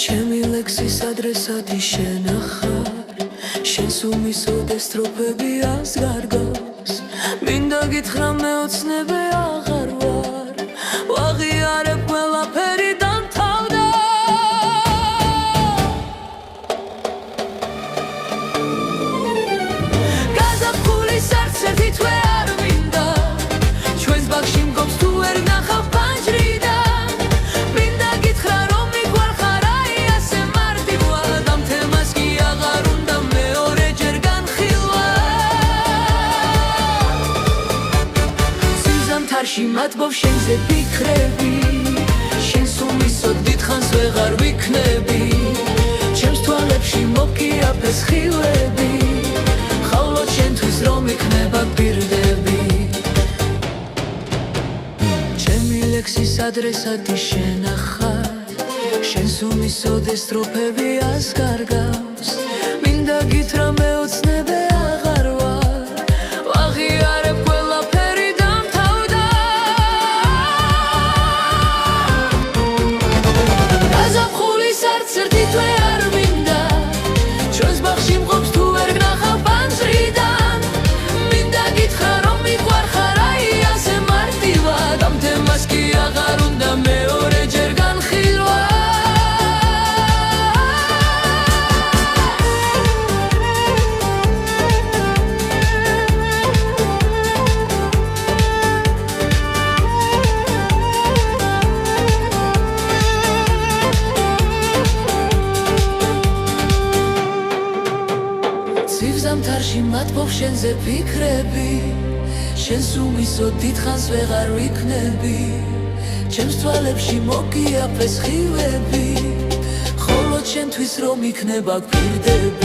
ჩემი ლექსის ადრესატი შენ ახარ, შენს უმისოდ ესტროფები ასგარგავს, მინდა გითხრა მეოცნებე აღარ ვარ, ვაღიარებ ყველაფერი დამთავრდა. გაზაფხულის არც ერთი თვე არ მინდა, ჩვენს ბაღში მგობს თუ ვერ ნახავ პანჯრიდან, მინდა გითხრა რომ მიგვარხარ აი ასე მარტივად, ამ თემას კი აღარ უნდა მეორეჯერ განხილვა. ზამთარში მათბობ შენზე ფიქრები, შენს უმისოდ დიდხანს ვეღარ ვიქნები, ჩემს თვალებში მოკიაფეს ხილები, ხავლოდ შენთვის რომ იქნება გვირდები. ჩემი ლექსის ადრესატი შენ ახარ, შენს უმისოდ ესტროფები ასგარგავს, მინდა გითხრა მეოცნებე აღარ ვარ, ვაღიარებ ყველაფერი დამთავრდა. გაზაფხულის არც ერთი თვე არ მინდა, ჩვენს ბაღში მღობს თუ ვერ ვნახავ პანჯრიდან, მინდა გითხრა რომ მიყვარხარ აი ასე მარტივად, ამ თემას კი აღარ უნდა მეორეჯერ განხილვა. ზამთარში მათბობ შენზე ფიქრები, შენს უმისოდ დიდხანს ვეღარ ვიქნები, ჩემს თვალებში მოკიაფეს ხილები, ხოლოდ შენთვის რომ იქნება გვირდები.